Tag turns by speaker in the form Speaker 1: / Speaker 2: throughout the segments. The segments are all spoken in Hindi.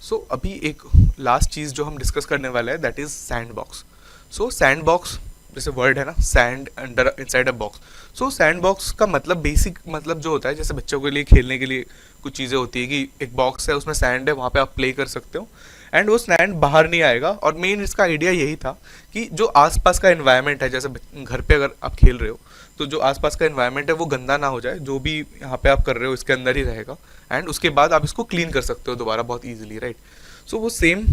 Speaker 1: सो अभी एक लास्ट चीज़ जो हम डिस्कस करने वाला है that is sand box. So sand box जैसे वर्ड है ना, sand under inside a box. So sand box का मतलब बेसिक मतलब जो होता है, जैसे बच्चों के लिए खेलने के लिए कुछ चीज़ें होती है कि एक बॉक्स है उसमें सैंड है, वहाँ पे आप प्ले कर सकते हो एंड वो सैंड बाहर नहीं आएगा। और मेन इसका आइडिया यही था कि जो आसपास का एनवायरनमेंट है, जैसे घर पे अगर आप खेल रहे हो तो जो आसपास का एनवायरनमेंट है वो गंदा ना हो जाए, जो भी यहाँ पे आप कर रहे हो इसके अंदर ही रहेगा एंड उसके बाद आप इसको क्लीन कर सकते हो दोबारा बहुत इजीली, राइट। सो वो सेम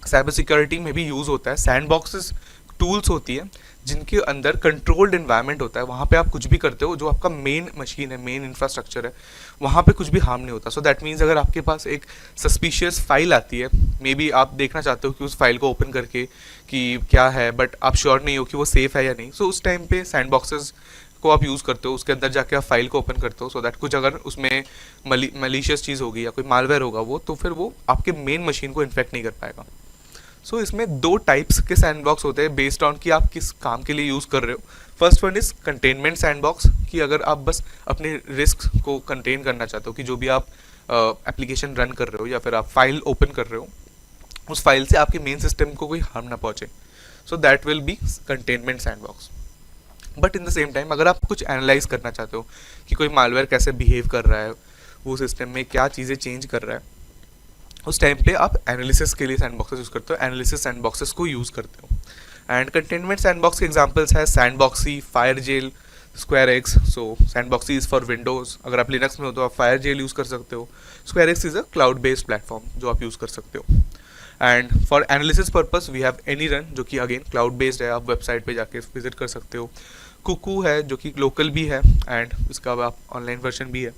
Speaker 1: साइबर सिक्योरिटी में भी यूज़ होता है। सैंड बॉक्सेस टूल्स होती है जिनके अंदर कंट्रोल्ड इन्वायरमेंट होता है, वहाँ पे आप कुछ भी करते हो, जो आपका मेन मशीन है, मेन इंफ्रास्ट्रक्चर है, वहाँ पे कुछ भी हार्म नहीं होता। सो दैट मीन्स अगर आपके पास एक सस्पिशियस फाइल आती है, मे बी आप देखना चाहते हो कि उस फाइल को ओपन करके कि क्या है, बट आप श्योर नहीं हो कि वो सेफ़ है या नहीं, सो उस टाइम पे सैंड बॉक्सेस को आप यूज़ करते हो, उसके अंदर जाके आप फाइल को ओपन करते हो, सो दैट कुछ अगर उसमें मलिशियस चीज़ होगी या कोई मालवेयर होगा वो, तो फिर वो आपके मेन मशीन को इन्फेक्ट नहीं कर पाएगा। सो इसमें दो टाइप्स के सैंडबॉक्स होते हैं बेस्ड ऑन कि आप किस काम के लिए यूज़ कर रहे हो। First one is containment sandbox, कि अगर आप बस अपने रिस्क को कंटेन करना चाहते हो, कि जो भी आप एप्लीकेशन रन कर रहे हो या फिर आप फाइल ओपन कर रहे हो, उस फाइल से आपके मेन सिस्टम को कोई हार्म ना पहुंचे। So that will be containment sandbox. But in the same time अगर आप कुछ एनालाइज करना चाहते हो कि कोई मालवेयर कैसे बिहेव कर रहा है, वो सिस्टम में क्या चीज़ें चेंज कर रहा है, उस टाइम पे आप एनालिसिस के लिए सैंडबॉक्सेस यूज़ करते हो, एनालिसिस सैंडबॉक्सेस को यूज़ करते हो। एंड कंटेनमेंट सैंडबॉक्स के एग्जांपल्स है Sandboxie, Firejail, square X. So Sandboxie is for Windows, अगर आप लिनक्स में हो तो आप फायर जेल यूज़ कर सकते हो। Square x is a cloud based platform जो आप यूज़ कर सकते हो। And for analysis purpose we have any run, जो कि अगेन क्लाउड बेस्ड है, आप वेबसाइट पे जाके विजिट कर सकते हो। कुकू है जो कि लोकल भी है एंड इसका आप ऑनलाइन वर्जन भी है।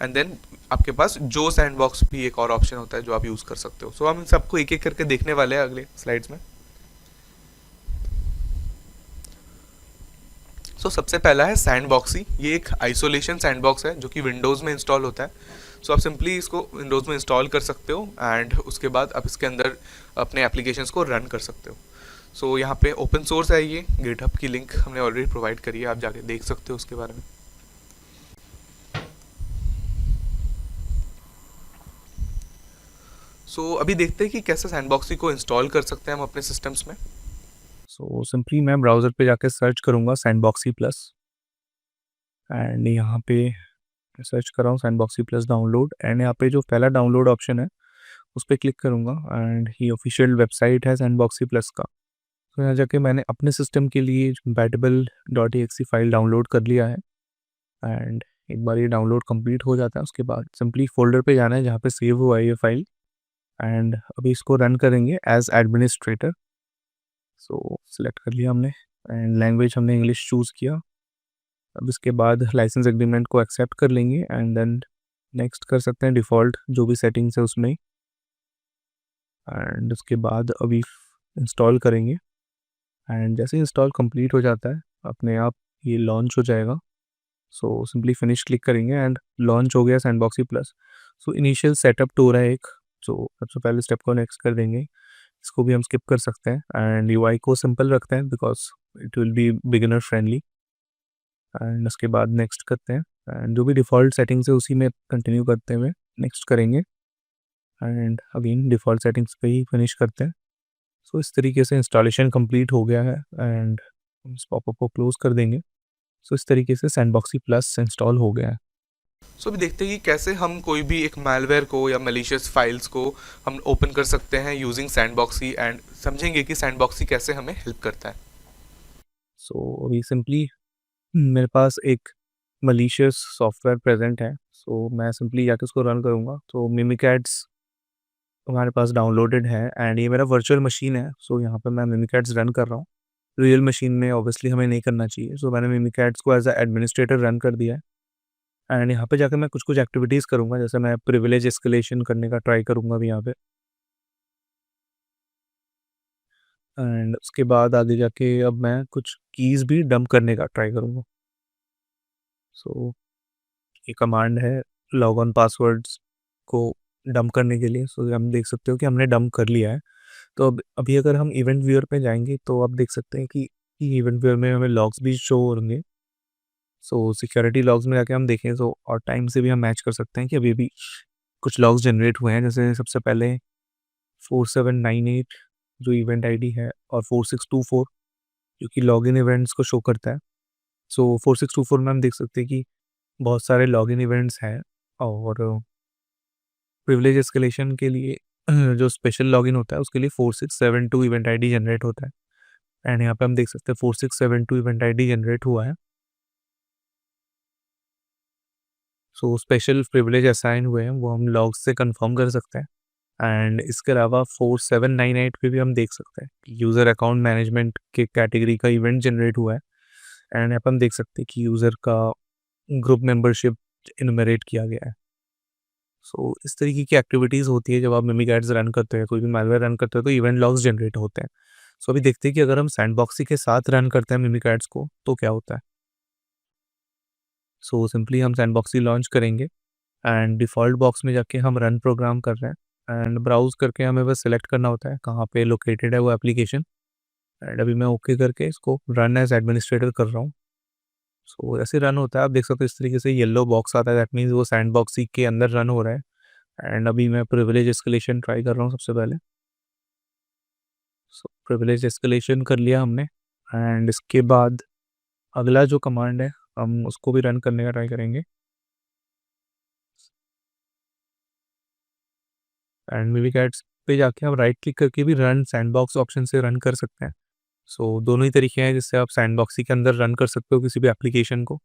Speaker 1: एंड देन आपके पास जो सैंडबॉक्स भी एक और ऑप्शन होता है जो आप यूज़ कर सकते हो। सो हम इन सबको एक एक करके देखने वाले हैं अगले स्लाइड्स में। सो सबसे पहला है सैंडबॉक्सी। ये एक आइसोलेशन सैंडबॉक्स है जो कि विंडोज़ में इंस्टॉल होता है। सो आप सिंपली इसको विंडोज़ में इंस्टॉल कर सकते हो एंड उसके बाद आप इसके अंदर अपने एप्लीकेशंस को रन कर सकते हो। सो यहाँ पे ओपन सोर्स है, ये गिटहब की लिंक हमने ऑलरेडी प्रोवाइड करी है, आप जाके देख सकते हो उसके बारे में। अभी देखते हैं कि कैसे सैंडबॉक्सी को इंस्टॉल कर सकते हैं हम अपने सिस्टम्स में।
Speaker 2: सो सिंपली मैं ब्राउज़र पे जाके सर्च करूँगा सैंडबॉक्सी प्लस, एंड यहाँ पे सर्च कर रहा हूँ सैंडबॉक्सी प्लस डाउनलोड, एंड यहाँ पे जो पहला डाउनलोड ऑप्शन है उस पर क्लिक करूँगा एंड ये ऑफिशियल वेबसाइट है सैंडबॉक्सी प्लस का। तो यहाँ जाके मैंने अपने सिस्टम के लिए compatible .exe फाइल डाउनलोड कर लिया है। एंड एक बार ये डाउनलोड कंप्लीट हो जाता है उसके बाद सिंपली फोल्डर पे जाना है जहाँ पे सेव हुआ है ये फाइल, एंड अभी इसको रन करेंगे एज एडमिनिस्ट्रेटर। सो सिलेक्ट कर लिया हमने एंड लैंग्वेज हमने इंग्लिश चूज़ किया। अब इसके बाद लाइसेंस एग्रीमेंट को एक्सेप्ट कर लेंगे एंड देन नेक्स्ट कर सकते हैं डिफ़ॉल्ट जो भी सेटिंग्स है उसमें, एंड उसके बाद अभी इंस्टॉल करेंगे। एंड जैसे इंस्टॉल कंप्लीट हो जाता है अपने आप ये लॉन्च हो जाएगा। सो सिंपली फिनिश क्लिक करेंगे एंड लॉन्च हो गया Sandboxie plus. So initial setup tour है एक, जो सबसे पहले स्टेप को नेक्स्ट कर देंगे, इसको भी हम स्किप कर सकते हैं एंड यूआई को सिंपल रखते हैं because it will be beginner friendly. And उसके बाद नेक्स्ट करते हैं एंड जो भी डिफ़ॉल्ट सेटिंग्स है उसी में कंटिन्यू करते हुए नेक्स्ट करेंगे एंड अगेन डिफ़ॉल्ट सेटिंग्स पे ही फिनिश करते हैं। सो इस तरीके से इंस्टॉलेशन कंप्लीट हो गया है एंड इस पॉपअप को क्लोज कर देंगे। सो इस तरीके से सैंडबॉक्सी प्लस इंस्टॉल हो गया है।
Speaker 1: अभी देखते हैं कि कैसे हम कोई भी एक मैलवेयर को या मलिशियस फाइल्स को हम ओपन कर सकते हैं यूजिंग सैंडबॉक्सी, एंड समझेंगे कि सैंडबॉक्सी कैसे हमें हेल्प करता है।
Speaker 2: सो अभी सिंपली मेरे पास एक मलिशियस सॉफ्टवेयर प्रेजेंट है। सो मैं सिंपली जाके उसको रन करूँगा। तो मिमिकैट्स हमारे पास डाउनलोडेड है एंड ये मेरा वर्चुअल मशीन है। सो यहाँ पे मैं मिमिकैट्स रन कर रहा हूँ। रियल मशीन में ऑब्वियसली हमें नहीं करना चाहिए। सो मैंने मिमिकैट्स को एज अ एडमिनिस्ट्रेटर रन कर दिया है एंड यहाँ पे जाकर मैं कुछ कुछ एक्टिविटीज़ करूँगा, जैसे मैं प्रिविलेज एस्केलेशन करने का ट्राई करूँगा अभी यहाँ पे, एंड उसके बाद आगे जाके अब मैं कुछ कीज़ भी डंप करने का ट्राई करूँगा। सो ये कमांड है लॉग ऑन पासवर्ड्स को डंप करने के लिए। सो हम देख सकते हो कि हमने डंप कर लिया है। तो अब अभी अगर हम इवेंट व्यूअर पे जाएंगे तो आप देख सकते हैं कि इवेंट व्यूअर में हमें लॉग्स भी शो होंगे। सो सिक्योरिटी लॉग्स में जाके हम देखें तो और टाइम से भी हम मैच कर सकते हैं कि अभी भी कुछ लॉग्स जनरेट हुए हैं, जैसे सबसे पहले 4798 जो इवेंट आईडी है और 4624 जो कि लॉगिन इवेंट्स को शो करता है। सो 4624 में हम देख सकते हैं कि बहुत सारे लॉगिन इवेंट्स हैं और प्रिविलेज एस्केलेशन के लिए जो स्पेशल लॉगिन होता है उसके लिए 4672 इवेंट आईडी जनरेट होता है। एंड यहाँ पे हम देख सकते हैं 4672 इवेंट आईडी जनरेट हुआ है। सो स्पेशल प्रिविलेज असाइन हुए हैं वो हम लॉग से कंफर्म कर सकते हैं। एंड इसके अलावा 4798 पे भी हम देख सकते हैं कि यूज़र अकाउंट मैनेजमेंट के कैटेगरी का इवेंट जनरेट हुआ है। एंड यहाँ पर हम देख सकते हैं कि यूज़र का ग्रुप मेंबरशिप इनुमरेट किया गया है। सो इस तरीके की एक्टिविटीज़ होती है जब आप मिमिक एड्स रन करते हैं, कोई भी मैलवेयर रन करते हैं तो इवेंट लॉग्स जनरेट होते हैं। सो अभी देखते हैं कि अगर हम सैंडबॉक्सी के साथ रन करते हैं मिमिक एड्स को तो क्या होता है। सो सिंपली हम सैंडबॉक्सी लॉन्च करेंगे एंड डिफ़ॉल्ट बॉक्स में जाके हम रन प्रोग्राम कर रहे हैं एंड ब्राउज़ करके हमें बस सिलेक्ट करना होता है कहाँ पे लोकेटेड है वो एप्लीकेशन। एंड अभी मैं ओके करके इसको रन एज एडमिनिस्ट्रेटर कर रहा हूँ। सो ऐसे रन होता है, आप देख सकते हो इस तरीके से येलो बॉक्स आता है, दैट मीन्स वो सैंडबॉक्सी के अंदर रन हो रहा है। एंड अभी मैं प्रिविलेज एस्केलेशन ट्राई कर रहा हूँ सबसे पहले। सो प्रिविलेज एस्केलेशन कर लिया हमने एंड इसके बाद अगला जो कमांड है हम उसको भी रन करने का ट्राई करेंगे। एंड मिमिक एड्स पे जाके आप राइट क्लिक करके भी रन सैंडबॉक्स ऑप्शन से रन कर सकते हैं। सो दोनों ही तरीके हैं जिससे आप सैंडबॉक्सी के अंदर रन कर सकते हो किसी भी एप्लीकेशन को।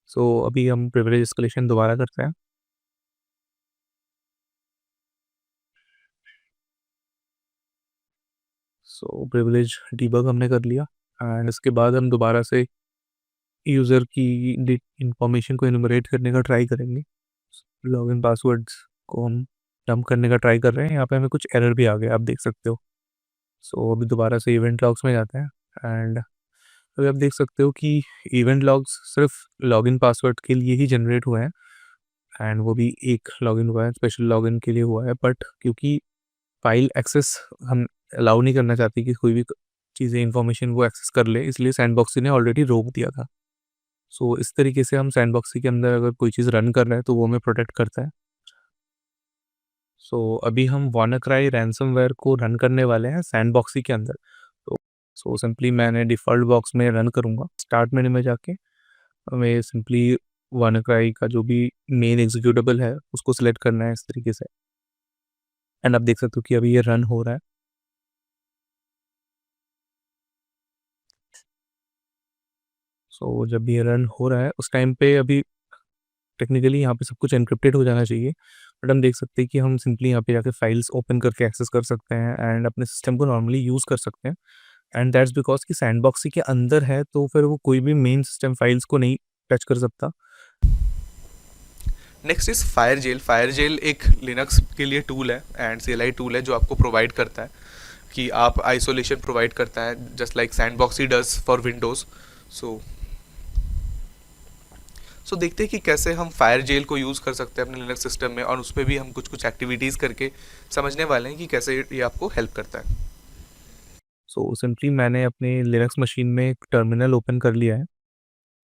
Speaker 2: सो अभी हम प्रिविलेज एस्केलेशन दोबारा करते हैं। सो प्रिविलेज डीबग हमने कर लिया एंड इसके बाद हम दोबारा से यूज़र की इंफॉर्मेशन को इनुमरेट करने का ट्राई करेंगे। लॉगिन पासवर्ड्स को हम डंप करने का ट्राई कर रहे हैं। यहाँ पे हमें कुछ एरर भी आ गया, आप देख सकते हो। सो अभी दोबारा से इवेंट लॉग्स में जाते हैं एंड अभी आप देख सकते हो कि इवेंट लॉग्स सिर्फ लॉगिन पासवर्ड के लिए ही जनरेट हुए हैं एंड वो भी एक लॉगिन हुआ है, स्पेशल लॉगिन के लिए हुआ है। बट क्योंकि फाइल एक्सेस हम अलाउ नहीं करना चाहते कि कोई भी चीज़ें इन्फॉर्मेशन वो एक्सेस कर ले, इसलिए सैंडबॉक्सी ने ऑलरेडी रोक दिया था। सो इस तरीके से हम सैंडबॉक्सी के अंदर अगर कोई चीज़ रन कर रहे हैं तो वो हमें प्रोटेक्ट करता है। सो अभी हम वानाक्राई रैंसमवेयर को रन करने वाले हैं सैंडबॉक्सी के अंदर। तो सिंपली मैंने डिफ़ॉल्ट बॉक्स में रन करूँगा। स्टार्ट मेन्यू में जाके हमें सिंपली वानाक्राई का जो भी मेन एग्जीक्यूटेबल है उसको सिलेक्ट करना है इस तरीके से। एंड आप देख सकते हो कि अभी ये रन हो रहा है। सो जब ये रन हो रहा है उस टाइम पे अभी टेक्निकली यहाँ पे सब कुछ एन्क्रिप्टेड हो जाना चाहिए, बट हम देख सकते हैं कि हम सिंपली यहाँ पे जाके फाइल्स ओपन करके एक्सेस कर सकते हैं एंड अपने सिस्टम को नॉर्मली यूज़ कर सकते हैं। एंड दैट्स बिकॉज कि सैंडबॉक्सी के अंदर है तो फिर वो कोई भी मेन सिस्टम फाइल्स को नहीं टच कर सकता।
Speaker 1: Next is फायरजेल। फायरजेल एक लिनक्स के लिए टूल है एंड CLI टूल है जो आपको प्रोवाइड करता है कि आप आइसोलेशन प्रोवाइड करता है just like Sandboxie does for Windows. So देखते हैं कि कैसे हम फायरजेल को यूज़ कर सकते हैं अपने लिनक्स सिस्टम में, और उस पर भी हम कुछ कुछ एक्टिविटीज़ करके समझने वाले हैं कि कैसे ये आपको हेल्प करता है।
Speaker 2: सो सिंपली मैंने अपने लिनक्स मशीन में एक टर्मिनल ओपन कर लिया है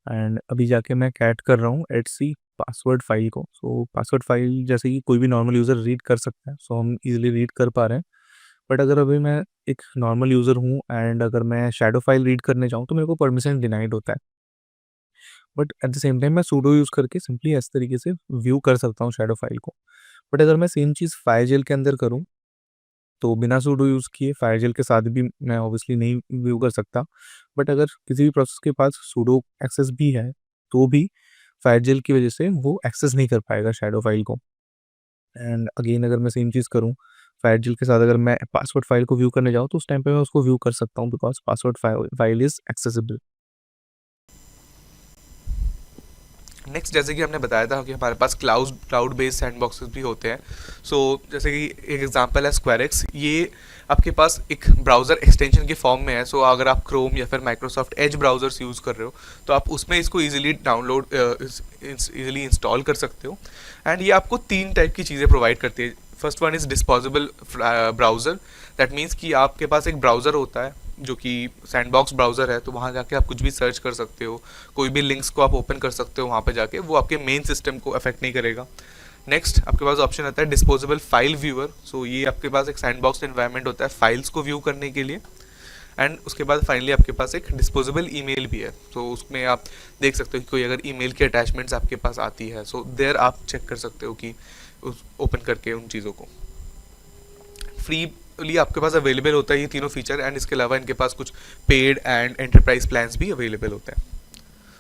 Speaker 2: एंड अभी जाके मैं कैट कर रहा हूँ etc पासवर्ड फाइल को। सो पासवर्ड फाइल जैसे कि कोई भी नॉर्मल यूज़र रीड कर सकता है, सो हम इजीली रीड कर पा रहे हैं। बट अगर अभी मैं एक नॉर्मल यूज़र हूँ एंड अगर मैं शैडो फाइल रीड करने जाऊँ तो मेरे को परमिशन डिनाइड होता है। But at the same time मैं सूडो यूज़ करके सिंपली इस तरीके से व्यू कर सकता हूँ शैडो फाइल को। बट अगर मैं सेम चीज़ फायरजेल के अंदर करूँ तो बिना सूडो यूज़ किए फायरजेल के साथ भी मैं ऑब्वियसली नहीं व्यू कर सकता। बट अगर किसी भी प्रोसेस के पास सूडो एक्सेस भी है तो भी फायरजेल की वजह से वो एक्सेस नहीं कर पाएगा शैडो फाइल को। एंड अगेन अगर मैं सेम चीज़ करूँ फायरजेल के साथ, अगर मैं पासवर्ड फाइल को व्यू करने जाऊँ तो उस टाइम पे मैं उसको व्यू कर सकता हूँ because password file is accessible.
Speaker 1: Next, जैसे कि हमने बताया था कि हमारे पास क्लाउड बेस्ड सैंडबॉक्सेस भी होते हैं। सो जैसे कि एक एग्जांपल है स्क्वायरएक्स। ये आपके पास एक ब्राउज़र एक्सटेंशन के फॉर्म में है। सो अगर आप क्रोम या फिर माइक्रोसॉफ्ट एज ब्राउज़र्स यूज़ कर रहे हो तो आप उसमें इसको ईजिली डाउनलोड ईजिली इंस्टॉल कर सकते हो। एंड ये आपको 3 टाइप की चीज़ें प्रोवाइड करती है। First one is disposable browser. That means कि आपके पास एक ब्राउज़र होता है जो कि सैंडबॉक्स ब्राउज़र है, तो वहाँ जाके आप कुछ भी सर्च कर सकते हो, कोई भी लिंक्स को आप ओपन कर सकते हो वहाँ पे जाके, वो आपके मेन सिस्टम को अफेक्ट नहीं करेगा। नेक्स्ट आपके पास ऑप्शन आता है डिस्पोजेबल फाइल व्यूअर। सो ये आपके पास एक सैंडबॉक्स एनवायरनमेंट होता है फाइल्स को व्यू करने के लिए। एंड उसके बाद फाइनली आपके पास एक डिस्पोजेबल ईमेल भी है। सो उसमें आप देख सकते हो कि कोई अगर ईमेल की अटैचमेंट्स आपके पास आती है, सो देयर आप चेक कर सकते हो कि उस ओपन करके उन चीज़ों को। फ्रीली आपके पास अवेलेबल होता है ये तीनों फीचर, एंड इसके अलावा इनके पास कुछ पेड एंड एंटरप्राइज प्लान्स भी अवेलेबल होते हैं।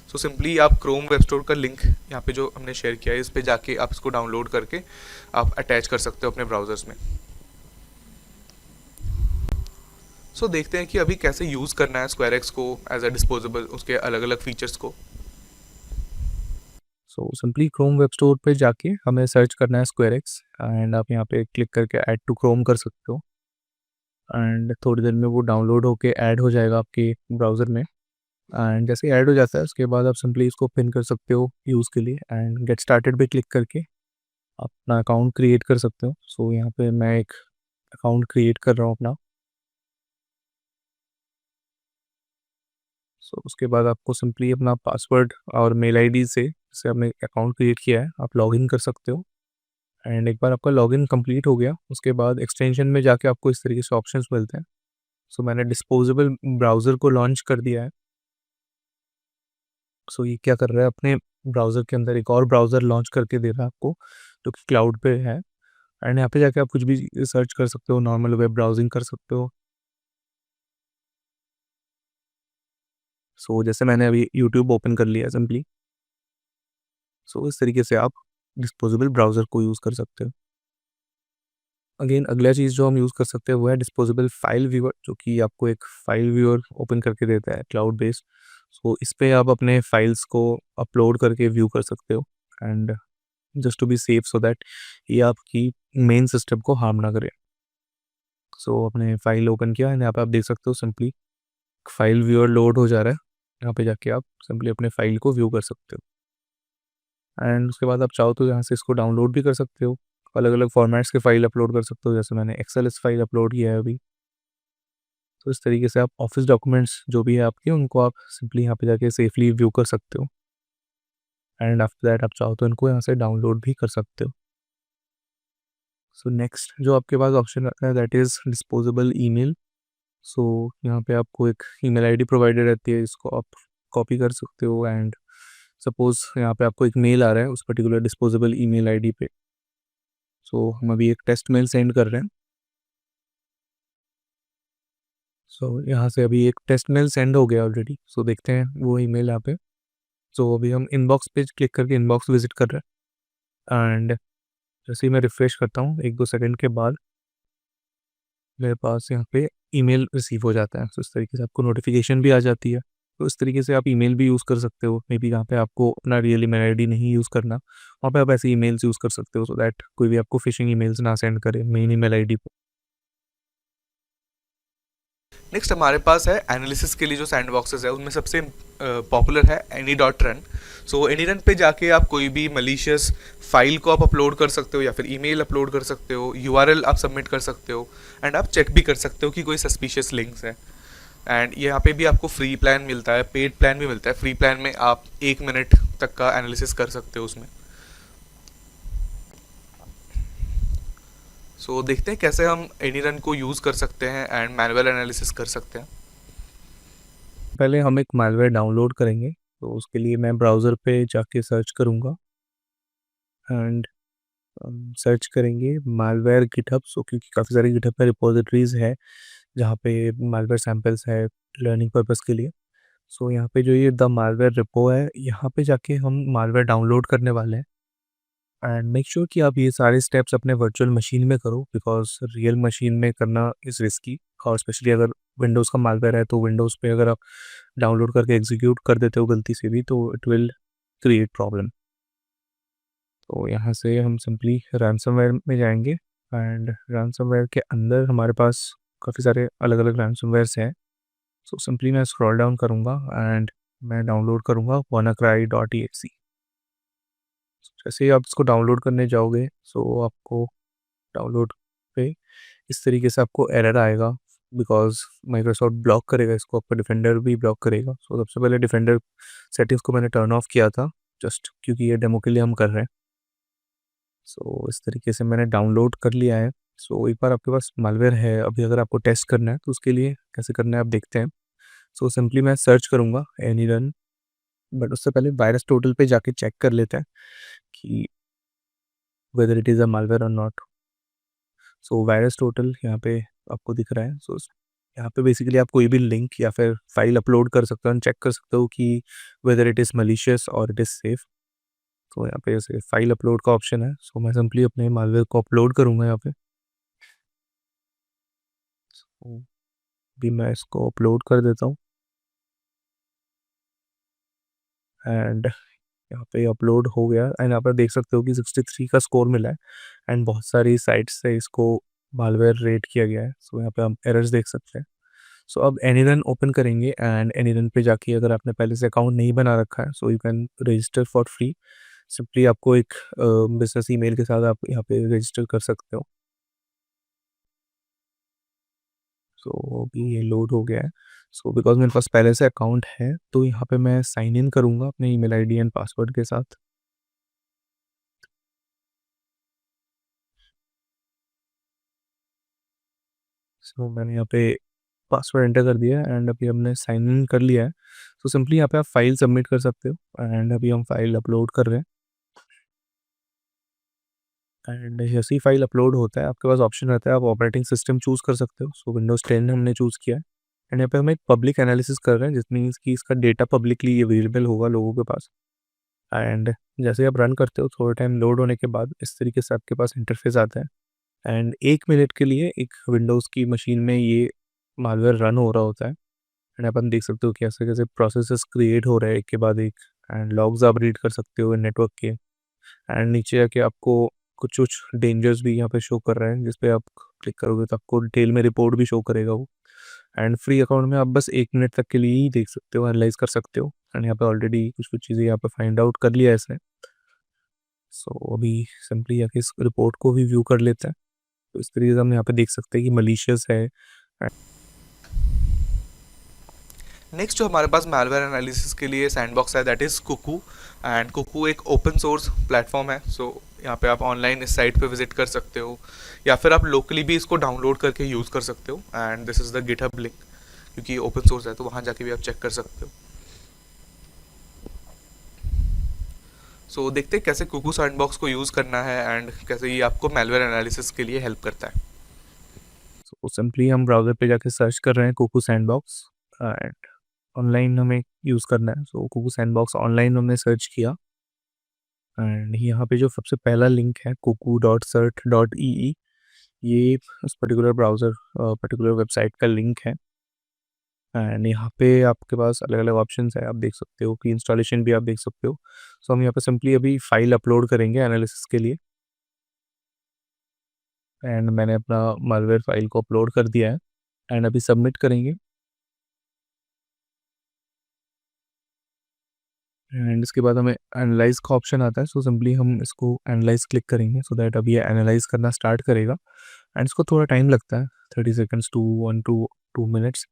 Speaker 1: सो सिंपली आप क्रोम वेब स्टोर का लिंक यहाँ पे जो हमने शेयर किया है इस पे जाके आप इसको डाउनलोड करके आप अटैच कर सकते हो अपने ब्राउजर्स में। सो देखते हैं कि अभी कैसे यूज़ करना है स्क्वायर एक्स को एज अ डिस्पोजेबल, उसके अलग अलग फीचर्स को।
Speaker 2: So simply Chrome web store पे जाके हमें सर्च करना है स्क्वायर एक्स, एंड आप यहाँ पे क्लिक करके ऐड टू क्रोम कर सकते हो। एंड थोड़ी देर में वो डाउनलोड होके ऐड हो जाएगा आपके ब्राउज़र में। एंड जैसे ऐड हो जाता है उसके बाद आप सिंपली इसको पिन कर सकते हो यूज़ के लिए, एंड गेट स्टार्टेड पे क्लिक करके अपना अकाउंट क्रिएट कर सकते हो। सो यहाँ पे मैं एक अकाउंट क्रिएट कर रहा हूँ अपना। सो उसके बाद आपको सिंपली अपना पासवर्ड और मेल आईडी से आपने अकाउंट क्रिएट किया है आप लॉगिन कर सकते हो। एंड एक बार आपका लॉगिन कंप्लीट हो गया उसके बाद एक्सटेंशन में जाके आपको इस तरीके से ऑप्शंस मिलते हैं। सो मैंने डिस्पोजेबल ब्राउज़र को लॉन्च कर दिया है। सो ये क्या कर रहा है, अपने ब्राउज़र के अंदर एक और ब्राउज़र लॉन्च करके दे रहा है आपको, जो कि क्लाउड पे है। एंड यहाँ पे जाके आप कुछ भी सर्च कर सकते हो, नॉर्मल वेब ब्राउजिंग कर सकते हो। सो जैसे मैंने अभी यूट्यूब ओपन कर लिया सिंपली। सो इस तरीके से आप डिस्पोजेबल ब्राउज़र को यूज़ कर सकते हो। अगेन अगला चीज़ जो हम यूज़ कर सकते हैं वो है डिस्पोजेबल फाइल व्यूअर, जो कि आपको एक फाइल व्यूअर ओपन करके देता है क्लाउड बेस्ड। सो इस पे आप अपने फाइल्स को अपलोड करके व्यू कर सकते हो, and just to be safe so that ये आपकी मेन सिस्टम को हार्म ना करे। सो अपने फाइल ओपन किया एंड यहाँ पे आप देख सकते हो सिंपली फाइल व्यूअर लोड हो जा रहा है। यहाँ पे जाके आप सिंपली अपने फाइल को व्यू कर सकते हो, एंड उसके बाद आप चाहो तो यहाँ से इसको डाउनलोड भी कर सकते हो। अलग अलग फॉर्मेट्स के फाइल अपलोड कर सकते हो, जैसे मैंने एक्सएलएस फाइल अपलोड किया है अभी। तो इस तरीके से आप ऑफिस डॉक्यूमेंट्स जो भी है आपके उनको आप सिंपली यहाँ पे जाके सेफली व्यू कर सकते हो, एंड आफ्टर दैट आप चाहो तो इनको यहाँ से डाउनलोड भी कर सकते हो। सो नेक्स्ट जो आपके पास ऑप्शन आता है दैट इज़ डिस्पोजेबल ईमेल। सो यहाँ पे आपको एक ईमेल आईडी प्रोवाइडेड रहती है, इसको आप कॉपी कर सकते हो। एंड सपोज यहाँ पे आपको एक मेल आ रहा है उस पर्टिकुलर डिस्पोजेबल ईमेल आईडी पे। सो हम अभी एक टेस्ट मेल सेंड कर रहे हैं। सो यहाँ से अभी एक टेस्ट मेल सेंड हो गया ऑलरेडी। सो देखते हैं वो ईमेल यहाँ पे। सो अभी हम इनबॉक्स पे क्लिक करके इनबॉक्स विजिट कर रहे हैं, एंड जैसे ही मैं रिफ्रेश करता हूँ 1-2 सेकंड के बाद मेरे पास यहाँ पे ईमेल रिसीव हो जाता है। तो इस तरीके से आपको नोटिफिकेशन भी आ जाती है। तो इस तरीके से आप ईमेल भी यूज़ कर सकते हो। मे बी यहाँ पे आपको अपना रियल ईमेल आईडी नहीं यूज़ करना, वहाँ पे आप ऐसे ईमेल्स यूज़ कर सकते हो, सो दैट कोई भी आपको फिशिंग ईमेल्स ना सेंड करे मेन ईमेल आईडी पे।
Speaker 1: नेक्स्ट हमारे पास है एनालिसिस के लिए जो सैंड बॉक्सेस है उनमें सबसे पॉपुलर है any dot run. So any run पे जाके आप कोई भी मलिशियस फाइल को आप अपलोड कर सकते हो या फिर ईमेल अपलोड कर सकते हो, यूआरएल आप सबमिट कर सकते हो, एंड आप चेक भी कर सकते हो कि कोई सस्पिशियस लिंक्स है। एंड यहाँ पे भी आपको फ्री प्लान मिलता है, पेड प्लान भी मिलता है। फ्री प्लान में आप 1 मिनट तक का एनालिसिस कर सकते हो उसमें। सो देखते हैं कैसे हम एनी रन को यूज़ कर सकते हैं एंड मैनुअल एनालिसिस कर सकते हैं।
Speaker 2: पहले हम एक मालवेयर डाउनलोड करेंगे, तो उसके लिए मैं ब्राउज़र पे जाके सर्च करूँगा, एंड सर्च करेंगे मालवेयर गिटहब। सो क्योंकि काफ़ी सारी गिटहब पे रिपोजिटरीज़ है जहाँ पे मालवेयर सैंपल्स है लर्निंग पर्पस के लिए। सो यहाँ पे जो ये द मालवेयर रिपो है यहाँ पे जाके हम मालवेयर डाउनलोड करने वाले हैं। एंड मेक श्योर कि आप ये सारे स्टेप्स अपने वर्चुअल मशीन में करो, बिकॉज रियल मशीन में करना इज़ रिस्की। और स्पेशली अगर विंडोज़ का मालवेयर है तो विंडोज़ पे अगर आप डाउनलोड करके एग्जीक्यूट कर देते हो गलती से भी तो इट विल क्रिएट प्रॉब्लम। तो यहाँ से हम सिंपली रैंसमवेयर में जाएंगे, एंड रैंसमवेयर के अंदर हमारे पास काफ़ी सारे अलग अलग रैंसमवेयर्स हैं। सो सिंपली मैं स्क्रॉल डाउन करूँगा एंड मैं डाउनलोड करूँगा WannaCry.exe। जैसे ही आप इसको डाउनलोड करने जाओगे सो आपको डाउनलोड पे इस तरीके से आपको एरर आएगा, बिकॉज माइक्रोसॉफ्ट ब्लॉक करेगा इसको, आपका डिफेंडर भी ब्लॉक करेगा। सो सबसे पहले डिफेंडर सेटिंग्स को मैंने टर्न ऑफ किया था, जस्ट क्योंकि ये डेमो के लिए हम कर रहे हैं। सो इस तरीके से मैंने डाउनलोड कर लिया है। सो एक बार आपके पास मालवेयर है, अभी अगर आपको टेस्ट करना है तो उसके लिए कैसे करना है आप देखते हैं। सो सिंपली मैं सर्च करूँगा एनी रन, बट उससे पहले वायरस टोटल पे जाके चेक कर लेते हैं कि whether it is a malware और नॉट। सो वायरस टोटल यहाँ पे आपको दिख रहा है। सो यहाँ पे बेसिकली आप कोई भी लिंक या फिर फाइल अपलोड कर सकते हो एंड चेक कर सकते हो कि वेदर इट इज़ मलिशियस और इट इज़ सेफ। तो यहाँ पे ऐसे फाइल अपलोड का ऑप्शन है। सो मैं सिंपली अपने मालवेयर को अपलोड करूँगा यहाँ पे। So, अभी मैं इसको अपलोड कर देता हूँ एंड यहाँ पे अपलोड हो गया एंड यहाँ पर देख सकते हो कि 63 का स्कोर मिला है एंड बहुत सारी साइट्स से इसको मालवेयर रेट किया गया है। सो यहाँ पे हम एरर्स देख सकते हैं। सो अब एनीरन ओपन करेंगे एंड एनीरन पे जाके अगर आपने पहले से अकाउंट नहीं बना रखा है so you can register for free. Simply आपको एक बिजनेस ईमेल के साथ आप यहाँ पे रजिस्टर कर सकते हो। सो अभी ये लोड हो गया है। सो बिकॉज मेरे पास पहले से अकाउंट है तो यहाँ पे मैं साइन इन करूँगा अपने ईमेल आईडी एंड पासवर्ड के साथ। सो मैंने यहाँ पे पासवर्ड एंटर कर दिया है एंड अभी हमने साइन इन कर लिया है। सो सिंपली यहाँ पे आप फाइल सबमिट कर सकते हो एंड अभी हम फाइल अपलोड कर रहे हैं एंड जैसे ही फाइल अपलोड होता है आपके पास ऑप्शन रहता है, आप ऑपरेटिंग सिस्टम चूज़ कर सकते हो। सो विंडोज़ 10 हमने चूज़ किया है एंड यहाँ पे हम एक पब्लिक एनालिसिस कर रहे हैं जिस मीन्स कि इसका डेटा पब्लिकली अवेलेबल होगा लोगों के पास। एंड जैसे ही आप रन करते हो थोड़ा टाइम लोड होने के बाद इस तरीके से आपके पास इंटरफेस आता है एंड 1 मिनट के लिए एक विंडोज़ की मशीन में ये मालवेयर रन हो रहा होता है एंड अपन देख सकते हो कि कैसे कैसे प्रोसेसेस क्रिएट हो रहे हैं एक के बाद एक एंड लॉग्स आप रीड कर सकते हो नेटवर्क के एंड नीचे आके आपको कुछ कुछ डेंजर्स भी यहाँ पे शो कर रहे हैं जिस पे आप क्लिक करोगे तो आपको डिटेल में रिपोर्ट भी शो करेगा वो। एंड फ्री अकाउंट में आप बस 1 मिनट तक के लिए ही देख सकते हो, एनालाइज कर सकते हो एंड यहाँ पे ऑलरेडी कुछ कुछ चीज़ें यहाँ पे फाइंड आउट कर लिया है इसने। सो अभी सिंपली आके इस रिपोर्ट को भी व्यू कर लेते हैं। तो इस तरीके से हम यहाँ पे देख सकते हैं कि मलिशियस है।
Speaker 1: नेक्स्ट जो हमारे पास मैलवेयर एनालिसिस के लिए सैंडबॉक्स है that is Cuckoo. And Cuckoo एक ओपन सोर्स प्लेटफॉर्म है। सो यहाँ पे आप ऑनलाइन इस साइट पे विजिट कर सकते हो या फिर आप लोकली भी इसको डाउनलोड करके यूज़ कर सकते हो and this is the GitHub link, क्योंकि ओपन सोर्स है तो वहाँ जाके भी आप चेक कर सकते हो। सो देखते हैं कैसे कुकू सैंडबॉक्स को यूज़ करना है एंड कैसे ये आपको मैलवेयर एनालिसिस के लिए हेल्प करता है।
Speaker 2: तो सिंपली हम ब्राउज़र पे जाके सर्च कर रहे हैं कुकू सैंडबॉक्स एंड ऑनलाइन हमें यूज़ करना है। सो कुकू सैंडबॉक्स ऑनलाइन हमने सर्च किया एंड यहाँ पे जो सबसे पहला लिंक है cuckoo.cert.ee, ये उस पर्टिकुलर ब्राउज़र पर्टिकुलर वेबसाइट का लिंक है एंड यहाँ पे आपके पास अलग अलग ऑप्शंस है, आप देख सकते हो कि इंस्टॉलेशन भी आप देख सकते हो। सो हम यहाँ पे सिंपली अभी फाइल अपलोड करेंगे एनालिसिस के लिए एंड मैंने अपना मालवेयर फाइल को अपलोड कर दिया है एंड अभी सबमिट करेंगे एंड इसके बाद हमें एनालाइज का ऑप्शन आता है। सो सिंपली हम इसको एनालाइज क्लिक करेंगे सो दैट अभी ये एनालाइज करना स्टार्ट करेगा एंड इसको थोड़ा टाइम लगता है 30 seconds to 1 to 2 minutes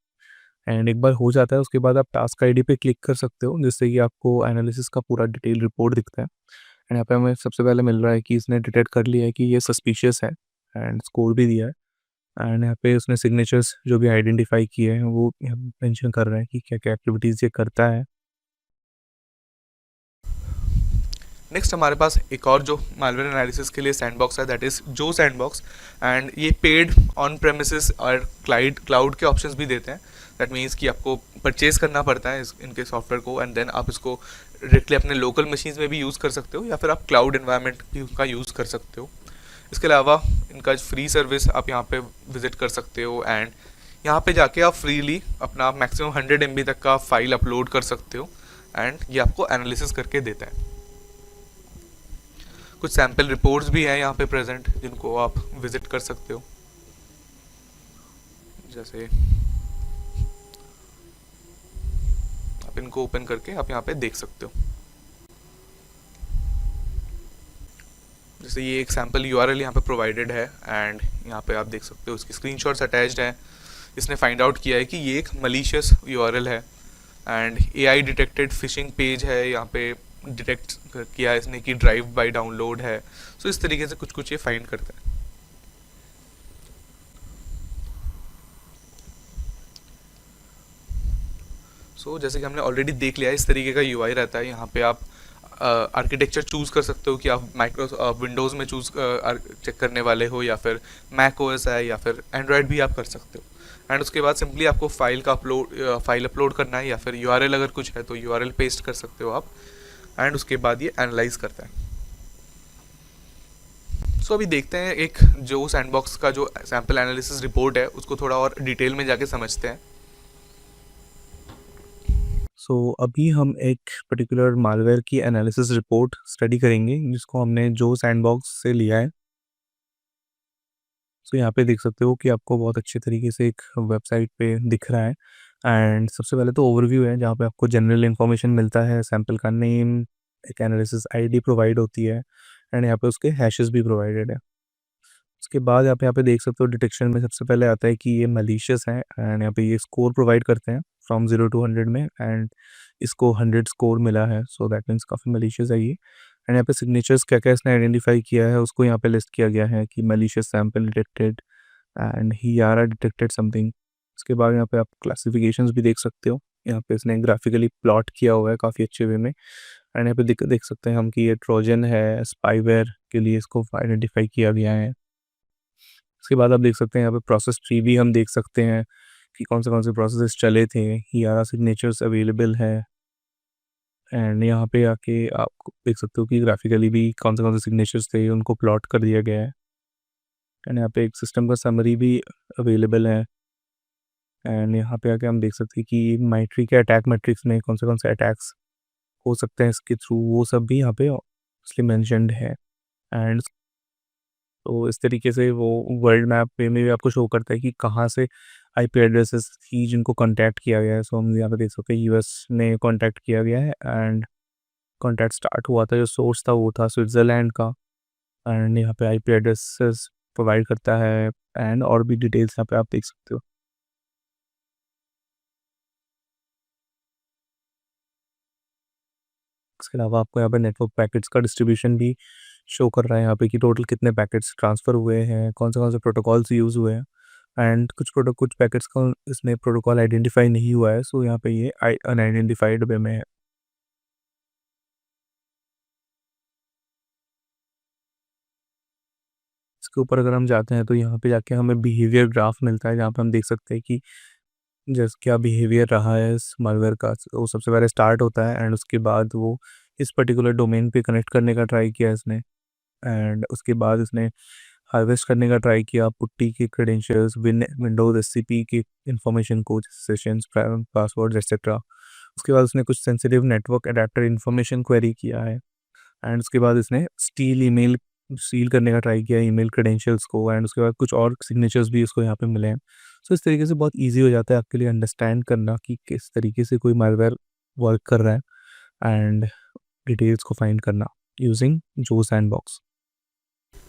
Speaker 2: and एक बार हो जाता है उसके बाद आप टास्क आईडी पे क्लिक कर सकते हो जिससे कि आपको एनालिसिस का पूरा डिटेल रिपोर्ट दिखता है एंड यहाँ पे हमें सबसे पहले मिल रहा है कि इसने डिटेक्ट कर लिया है कि ये सस्पिशियस है एंड स्कोर भी दिया है एंड यहाँ पे उसने सिग्नेचर्स जो भी आइडेंटिफाई किए हैं वो यहाँ मेंशन कर रहे हैं कि क्या क्या एक्टिविटीज़ ये करता है।
Speaker 1: नेक्स्ट हमारे पास एक और जो मालवेयर एनालिसिस के लिए सैंडबॉक्स है दैट इज़ जो सैंडबॉक्स। एंड ये पेड ऑन प्रेमिसेस और क्लाउड के ऑप्शंस भी देते हैं। दैट मीन्स कि आपको परचेज करना पड़ता है इनके सॉफ्टवेयर को एंड देन आप इसको डायरेक्टली अपने लोकल मशीन्स में भी यूज़ कर सकते हो या फिर आप क्लाउड इन्वायरमेंट भी उनका यूज़ कर सकते हो। इसके अलावा इनका फ्री सर्विस आप यहाँ पे विजिट कर सकते हो एंड यहाँ पे जाके आप फ्रीली अपना मैक्सिमम 100 MB तक का फाइल अपलोड कर सकते हो एंड ये आपको एनालिसिस करके देता है। कुछ सैम्पल रिपोर्ट्स भी हैं यहाँ पे प्रेजेंट जिनको आप विजिट कर सकते हो, जैसे आप इनको ओपन करके आप यहाँ पे देख सकते हो। जैसे ये एक सैम्पल URL यहाँ पे प्रोवाइडेड है एंड यहाँ पे आप देख सकते हो उसकी स्क्रीनशॉट्स अटैच्ड हैं। इसने फाइंड आउट किया है कि ये एक मलिशियस URL है and AI detected fishing page है यहाँ पे डिटेक्ट किया इसने कि ड्राइव बाय डाउनलोड है। सो इस तरीके से कुछ कुछ ये फाइंड करता है। सो जैसे कि हमने ऑलरेडी देख लिया, इस तरीके का यूआई रहता है। यहाँ पे आप आर्किटेक्चर चूज़ कर सकते हो कि आप विंडोज़ में चेक करने वाले हो, या फिर मैक ओएस है, या फिर एंड्रॉयड भी आप कर सकते हो। एंड उसके बाद सिंपली आपको फाइल अपलोड करना है, या फिर यूआरएल अगर कुछ है तो यूआरएल पेस्ट कर सकते हो आप। एंड उसके बाद ये एनालाइज करता है। सो अभी देखते हैं एक जो सैंडबॉक्स का जो सैम्पल एनालिसिस रिपोर्ट है उसको थोड़ा और डिटेल में जाके समझते हैं।
Speaker 2: सो अभी हम एक पर्टिकुलर मालवेयर की एनालिसिस रिपोर्ट स्टडी करेंगे जिसको हमने जो सैंडबॉक्स से लिया है। सो यहाँ पे देख सकते हो कि आपको बहुत अच्छे तरीके से एक वेबसाइट पे दिख रहा है। एंड सबसे पहले तो ओवरव्यू है जहाँ पे आपको जनरल इन्फॉर्मेशन मिलता है, सैंपल का नेम, एक एनालिसिस आईडी प्रोवाइड होती है, एंड यहाँ पे उसके हैशेस भी प्रोवाइडेड है। उसके बाद आप यहाँ पे देख सकते हो डिटेक्शन में सबसे पहले आता है कि ये मलिशियस है, एंड यहाँ पे ये स्कोर प्रोवाइड करते हैं फ्रॉम 0 to 100 में, एंड इसको 100 स्कोर मिला है, सो दैट मीन्स काफ़ी मलिशियस है ये। एंड यहाँ पे सिग्नेचर्स क्या क्या इसने आइडेंटिफाई किया है उसको यहाँ पे लिस्ट किया गया है कि malicious sample detected and he are detected something. उसके बाद यहाँ पे आप क्लासिफिकेशंस भी देख सकते हो, यहाँ पे इसने ग्राफिकली प्लॉट किया हुआ है काफ़ी अच्छे वे में। एंड यहाँ पे देख सकते हैं हम कि ये ट्रोजन है, स्पाईवेयर के लिए इसको आइडेंटिफाई किया गया है। उसके बाद आप देख सकते हैं यहाँ पे प्रोसेस ट्री भी हम देख सकते हैं कि कौन से प्रोसेसेस चले थे, यारा सिग्नेचर्स अवेलेबल है। एंड यहाँ पे आके आप देख सकते हो कि ग्राफिकली भी कौन से सिग्नेचर्स थे उनको प्लॉट कर दिया गया है। एंड यहाँ पे एक सिस्टम का समरी भी अवेलेबल है। एंड यहाँ पे आके हम देख सकते हैं कि माइट्री के अटैक मैट्रिक्स में कौन से अटैक्स हो सकते हैं इसके थ्रू, वो सब भी यहाँ पे इसलिए मैंशनड है। एंड तो इस तरीके से वो वर्ल्ड मैप पे में भी आपको शो करता है कि कहाँ से आईपी एड्रेसेस थी जिनको कांटेक्ट किया गया है। सो हम यहाँ पे देख सकते हैं यूएस ने कांटेक्ट किया गया है, एंड कांटेक्ट स्टार्ट हुआ था, जो सोर्स था वो था स्विट्ज़रलैंड का। एंड यहाँ पे आईपी एड्रेसेस प्रोवाइड करता है, एंड और भी डिटेल्स यहाँ पे आप देख सकते हो। इसके अलावा आपको यहाँ पे नेटवर्क पैकेट्स का डिस्ट्रीब्यूशन भी शो कर रहा है यहाँ पे कि टोटल कितने पैकेट्स ट्रांसफ़र हुए हैं, कौन से प्रोटोकॉल्स यूज़ हुए हैं। एंड कुछ पैकेट्स का इसमें प्रोटोकॉल आइडेंटिफाई नहीं हुआ है, सो यहाँ पे ये अनआइडेंटिफाइड वे में है। इसके ऊपर अगर हम जाते हैं तो यहाँ पे जाके हमें बिहेवियर ग्राफ मिलता है जहाँ पे हम देख सकते हैं कि जैसे क्या बिहेवियर रहा है इस मालवेयर का। वो सबसे पहले स्टार्ट होता है, एंड उसके बाद वो इस पर्टिकुलर डोमेन पे कनेक्ट करने का ट्राई किया इसने, एंड उसके बाद इसने हार्वेस्ट करने का ट्राई किया पुट्टी के क्रेडेंशियल्स, विंडोज एससीपी की इंफॉर्मेशन को, सेशंस, पासवर्ड्स एक्सेट्रा। उसके बाद उसने कुछ sensitive network adapter information query किया है, एंड उसके बाद इसने सील करने का ट्राई किया ईमेल क्रेडेंशियल्स को, एंड उसके बाद कुछ और सिग्नेचर्स भी इसको यहाँ पे मिले हैं। सो इस तरीके से बहुत ईजी हो जाता है आपके लिए अंडरस्टैंड करना कि किस तरीके से कोई मालवेयर वर्क कर रहा है, एंड डिटेल्स को फाइंड करना यूजिंग जो sandbox.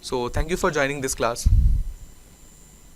Speaker 1: So thank you for joining this class.